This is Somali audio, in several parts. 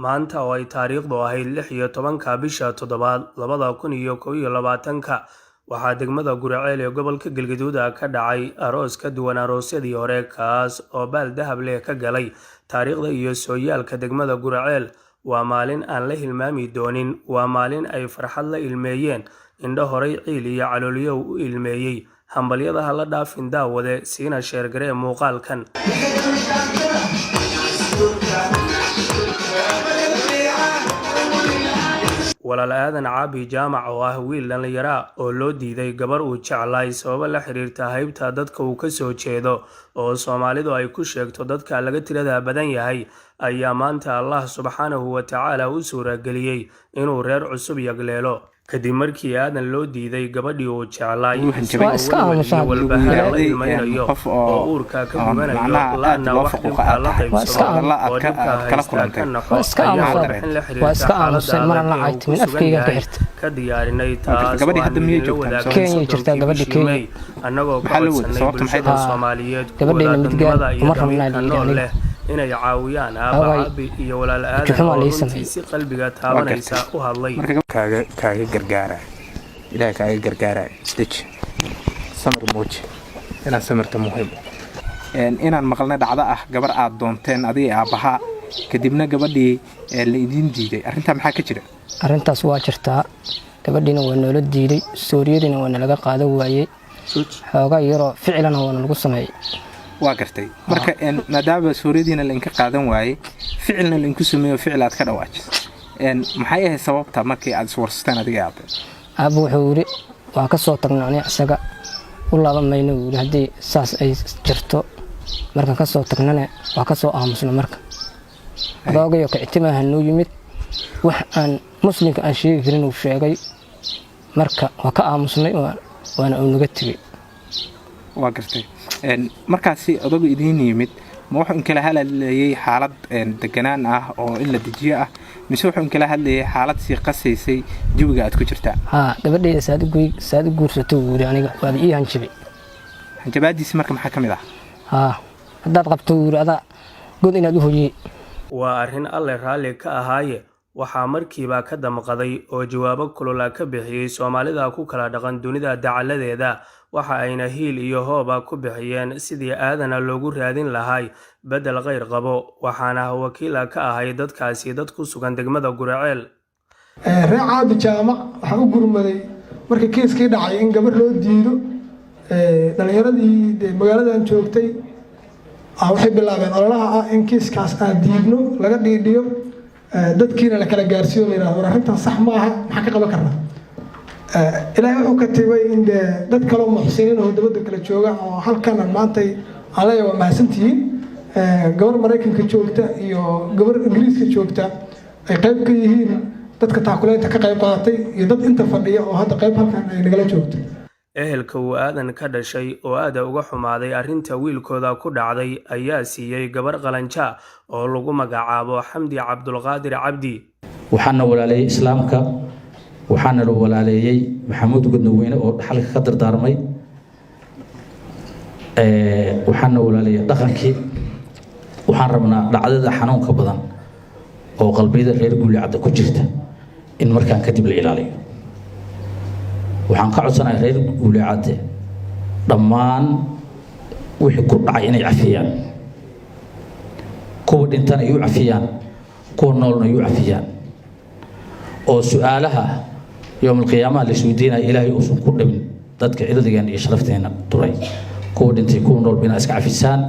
maanta oo ay taariikhdu ahayd 16 bisha toddobaad 2021 waxaa degmada Guriceel ee gobolka Galgaduud ka dhacay aroos ka duwan aroosyadii hore kaas oo baal dahab leh ka galay taariikhda iyo sooyaalka degmada Guriceel. waa maalin aan la hilmaami doonin, waa maalin ay farxad la ilmeeyeen indho horay ciil iyo calooliyo u ilmeeyay. hambalyada la dhaafin daawade siina sheergaree muuqaalkan. walaal aadan caabi jaamac oo ah wiil dhalinyaro oo loo diiday gabar uu jeclay sabab la xiriirta haybta dadka uu ka soo jeedo oo Soomaalidu ay ku sheegto dadka laga tirada badan yahay ayaa maanta Allah subhanahu wa ta'ala u suurageliyay inuu reer cusub yagleelo kadib markii aadan loo diiday gabadhii uu jeclay walbahaaraynayo oo uurka ka gubanayo laana wax la qaybsado ka diyaarinay taas Kenya jirta gabadhii Kenya annagoo ka codsanay bulshada Soomaaliyeed kuwa inay caawiyaan aabaha iyo walaal aadan si qalbiga taabanaysa u hadlay kaaga gargaara ilaahay kaaga gargaara isdij samir muuji inaan samirta muhiim inaan maqalna dhacdo ah gabar aad doonteen adiga aabaha kadibna gabadhii la idin diiday arrinta maxaa ka jira arrintaas waa jirtaa gabadhiina waa noola diiday Sooriyadina waa laga qaadan waayay xoogaa yaro ficilana waa lagu sameeyay waa gartay marka maadaama Sooriyadina la inka qaadan waayay ficilna la inku sameeyo ficilaad ka dhawaaj maxay ahayd sababta markii aad iswarstaan adiga aabo wuxuu yiri waa ka soo tagnay isaga u laabamayna yiri hadii saas ay jirto marka ka soo tagnana waa ka soo aamusna marka adoogayo ka itimaha noo yimid wax aan muslimka aan sheegi karin uu sheegay marka waa ka aamusnay waana uu naga tagay waa gartay markaasi adogu idin yimid ma wuxuu kala hadlayay xaalad deganaan ah oo in la dejiyo ah mise wuxuu kala hadlayay xaalad si qasaysay jawiga aad ku jirtaa gabadheeda saad guursato wuri aniga waa ii hanjibay hanjabaadiis marka maxaa kamid ah hadaad qabto wuri ada god inaad u hoyay waa arrin alle raali ka ahaaye waxaa markiiba ka damqaday oo jawaabo kulul ka bixiyay Soomaalida ku kala dhaqan dunida dacaladeeda waxa ayna hiil iyo hooba ku bixiyeen sidii aadana loogu raadin lahay bedel qeyr qabo waxaana wakiil ka ahay dadkaasi dad ku sugan degmada Guriceel raacaad jaamac waxa u gurmaday markii kiiskii dhacay in gabar loo diido dhalinyaradii magaaladan joogtay waxay bilaabeen ololaha ah in kiiskaas aan diidno laga dhiidhiyo dadkiina la kala gaarsiyo leeyahay arrintan sax ma aha maxaa ka qaban karnaa ilaahay wuxuu ka tibay in dad kale muxsiniin oo dibadda kala jooga oo halkan maanta alay waa mahadsantihiin gabar Mareykanka joogta iyo gabar Ingiriiska joogta ay qayb ka yihiin dadka taakuleynta ka qayb qaatay iyo dad inta fadhiya oo hadda qayb halkan ay nagala joogto ehelka uu aadan ka dhashay oo aad uga xumaaday arrinta wiilkooda ku dhacday ayaa siiyay gabar qalanja oo lagu magacaabo Xamdi Cabdulqaadir Cabdi waxaana walaalay islaamka waxaana loo walaaleeyay Maxamuud Gudnaweyne oo xalka ka dardaarmay waxaana walaalay dhaqankii waxaan rabnaa dhacdada xanuunka badan oo qalbiyada reer Guriceel ku jirta in markaan kadib la ilaaliyo waxaan ka codsanahay reer Guriceel dhammaan wixii ku dhacay inay cafiyaan kuwa dhintana ay u cafiyaan kuwa noolna ay u cafiyaan oo su'aalaha يوم القيامة اللي سويدينا إلهي أوسن كل من ذاتك إرد يعني شرفتنا تري كود أنت يكون رول بنا أسكع في السان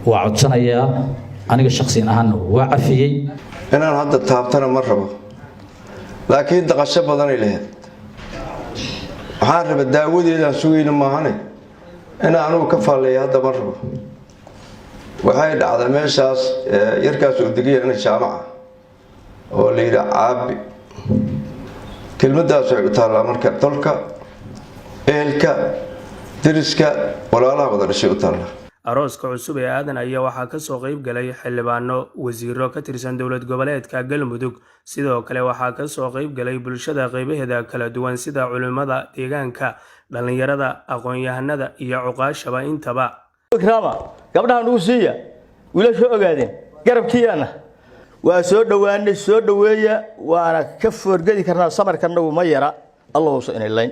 وعد سنة يا أنا الشخصي أنا وعفيي أنا هذا تابتنا مرة لكن دقشة بدني له حارب الداوود إلى سوينا ما هني أنا وكفى لي هذا مرة وهاي على المساس يركز الدقيقة أنا الجامعة واللي عابي كلمة سعودة مركب طلقة إلكا درسكا ولا لا بدر شيء طلع arooska cusub ee aadan ayaa waxaa ka soo qayb galay xildhibaano wasiiro ka tirsan dawlad goboleedka Galmudug sidoo kale waxaa ka soo qayb galay bulshada qaybaheeda kala duwan sida culimada deegaanka dhalinyarada aqoon-yahanada iyo cuqaashaba intaba gabdhaha ugu siiya wiilasha ogaadeen garabkiina وسو دوان سو دوية وأنا كفر جدي كرنا سمر كنا وميرة الله وصل إلين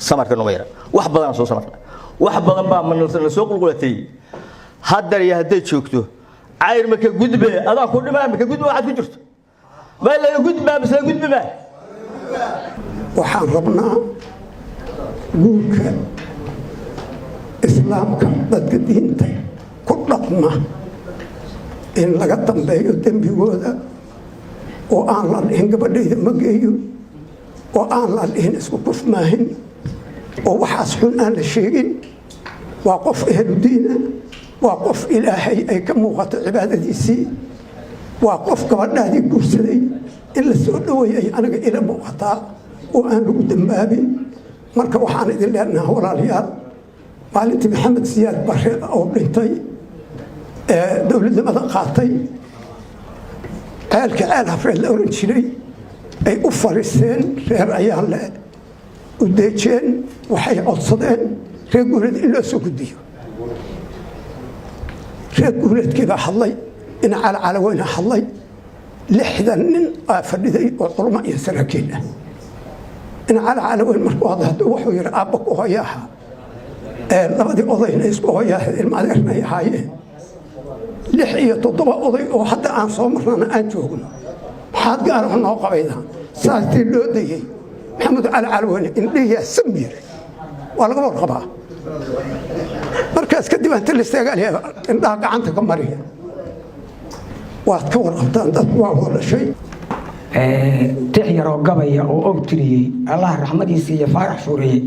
سمر كنا وميرة واحد بدنا سو سمر واحد بدنا من السوق القلتي هذا يهدي شوكته عير مك جود به هذا كل ما مك جود واحد كجرت ما لا جود ما بس لا جود ما وحربنا جوك إسلام كم ضد دينته كل ما إن لقطن بيوتن بيودا وأن لين قبل مجيو وأن لين اسمه كف ماهن وحاسحون أهل الشيء وقف أهل الدين وقف إلهي أي كم وقت عبادة سي وقف قبل هذه الكرسي إلا السؤال أي أنا إلى مقطع وأنا قدام بابي مركب وحنا إذا لأنه ولا ريال maalintii maxamed siyaad bare oo dhintay dowladnimada qaatay ceelka ceel hafreed la oran jiray ay u fariisteen reer ayaan le u deejeen waxay codsadeen reer guureed in loo soo gudbiyo reer guureedkii baa hadlay in calaweyna hadlay 60 nin aa fadhiday oo culmo iyo saraakiil ah in calaweyn markuu hadlo wuxuu yiri aabba ku hooyaha labadii odayna isku hooyahay ilmadeerna ay ahaayeen 6 iyo 7 oday oo hadda aan soo marnana aan joogno maxaad gaar ah noo qabaydaa saastii loo dayay maxamed cali calweyne indhiya samir waa laga warqabaa markaas kadib aan talistaagaalaya indhaha gacanta ka mariya waad ka warqabtaan dad waa wada shay tixyaroo gabaya oo og tiriyey allah raxmadiisa iyo faarax shuuriye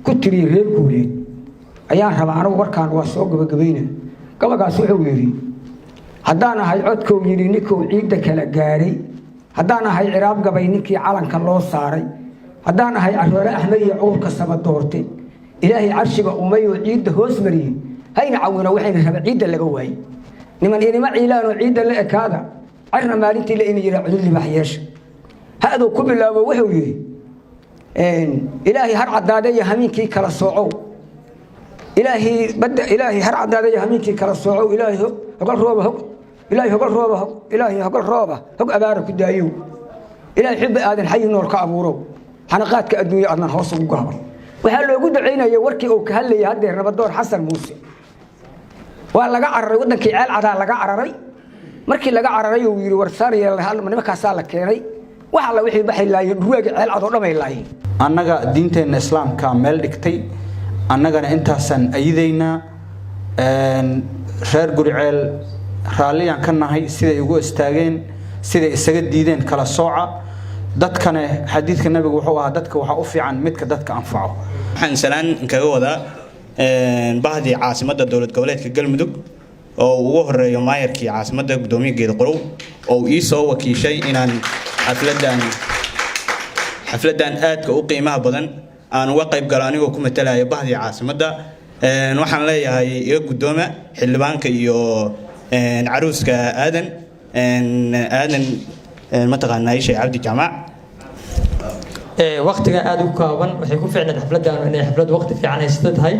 ku tiriyey reer guuleed ayaan rabaa anigu warkaan waa soo gabagabayna gabagaas wuxuu yiri haddaan ahay codkoo yiri ninkuu ciidda kala gaaray haddaan ahay ciraab gabay ninkii calanka loo saaray haddaan ahay caroole axmed iyo cuurka saba doortay ilaahay carshiga umayo ciidda hoos mariyey hayna cawina waxayna raba ciidda laga waayey niman inima ciilaanoo ciidda la ekaada carna maalintii la ina yira cudul libaxyeesha haaduu ku bilaabo wuxuu yiri ilaahay har cadaade iyo hamiinkii kala soocow إلهي هر عداد يهمينك كلا صوعو إلهي هقول روبه إلهي هقول روبه إلهي هقول روبه هق أبارك دايو إلهي حب آدم حي نور كأبورو حنقات كأدوية أنا هوس وقهر وهل وجود عينا يوركي أو كهل يهدي ربدور حسن موسى ولا جعر ودك عال عدا لا جعرري مركي لا جعرري ويري ورساري هل من مكان سالك كيري وحلا وحي بحي لا يروج عال عدا ما يلاقي أنا دينتين الإسلام كامل دكتي annagana intaasan ayidayna reer guriceel raaliyan ka nahay siday ugu istaageen siday isaga diideen kala sooca dadkana xadiidka nabiga wuxuu ahaa dadka waxa u fiican midka dadka anfaco waxaan salaan kaga wadaa bahdii caasimadda dowlad goboleedka galmudug oo ugu horeeyo maayarkii caasimadda gudoomiyaha geed qorow oo ii soo wakiishay inaan xafladan aadka u qiimaha badan aan uga qayb galo anigoo ku matalaya bahdii caasimadda waxaan leeyahay iga guddooma xildhibaanka iyo caruuska aadan mataqaanaa ishay cabdi jaamac waqtiga aad u kooban waxay ku fiicnayd xafladdan inay xaflad waqti fiican ay sida tahay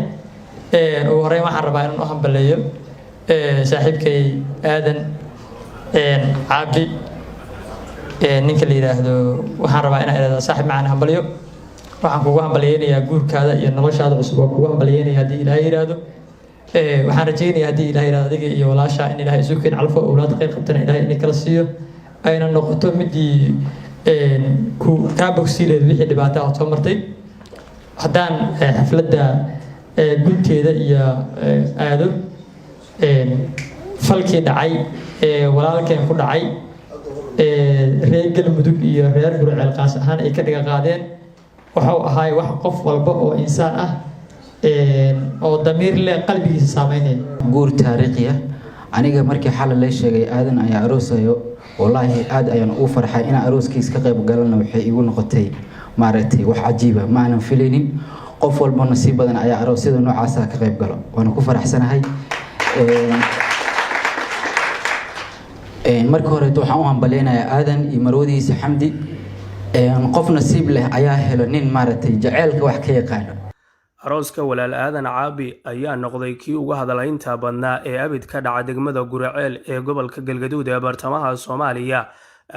ugu horeyn waxaan rabaa inaan u hambaleeyo saaxiibkay aadan caabi ninka la yiraahdo waxaan rabaa inaan iraahdo saaxiib macaan hambaliyo waxaan kugu hambaliyeynayaa guurkaada iyo noloshaada cusub oo kugu hambaliyeynayaa haddii ilaahay yiraahdo waxaan rajaynayaa haddii ilaahay yiraahdo adiga iyo walaasha in ilaahay isu keen calfo awlaad qayb qabtana ilaahay inay kala siiyo ayna noqoto midii ku kaa bogsiileed wixii dhibaato ah soo martay haddaan xafladda gunteeda iyo aado falkii dhacay walaalkeen ku dhacay reer galmudug iyo reer gurceel qaas ahaan ay ka dhiga qaadeen waxuu ahaay wax qof walba oo insaan ah oo damiir leh qalbigiisa saameynaya guur taariikhi ah aniga markii xal la sheegay aadan ayaa aroosayo wallaahi aad ayaan u farxay in arooskiisa ka qayb galana waxay igu noqotay maaragtay wax cajiib ah ma aanan filaynin qof walba nasiib badan ayaa aroosyada noocaas ah ka qayb galo waan ku faraxsanahay markii hore waxaan u hambaleynayaa aadan iyo marwadiisa xamdi qof nasiib leh ayaa helo nin maaragtay jaceelka wax ka yaqaan arooska walaal aadan caabi ayaa noqday kii ugu hadalaynta badnaa ee abid ka dhaca degmada Guriceel ee gobolka Galgaduud ee bartamaha Soomaaliya.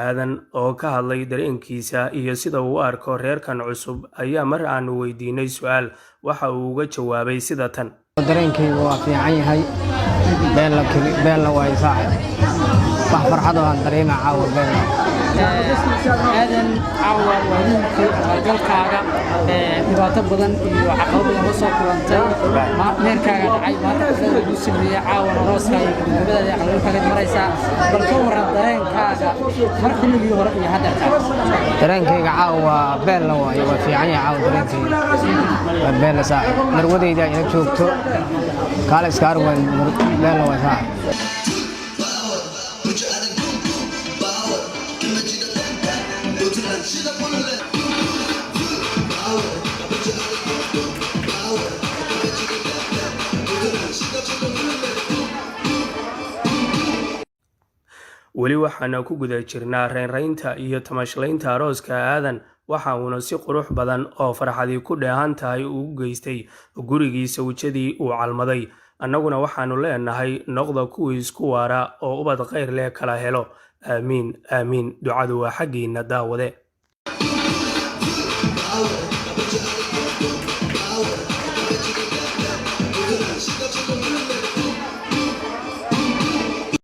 aadan oo ka hadlay dareenkiisa iyo sida uu u arko reerkan cusub ayaa mar aan weydiinay su'aal waxa uu uga jawaabay sida tan. dareenkaygu waa fiican yahay beelna waa saaxiib wax farxad oo aan dareema caawa beelna aadan caawa waa wiilkii qalgalkaaga dhibaato badan iyo caqabado badan la soo kulantay meerkaaga dhacay maanta qofka uu sameeyay caawa arooska iyo gabadha qalgalkaaga maraysa bal ka waran dareenkaaga mar xilligii hore iyo hadda dareenkayga caawa beelna waa fiican yahay caawa dareenkayga beelna saaxiib marwadayda ina joogto kaale iska arwan beelna waa saaxiib weli waxaana ku guda jirnaa reynraynta iyo tamashlaynta arooska aadan waxa uuna si qurux badan oo farxadii ku dheehan tahay uu geystay gurigiisa wajadii uu calmaday. annaguna waxaanu leenahay noqda kuwii isku waara oo ubad khayr leh kala helo. aamiin aamiin ducadu waa xaggiina daawade.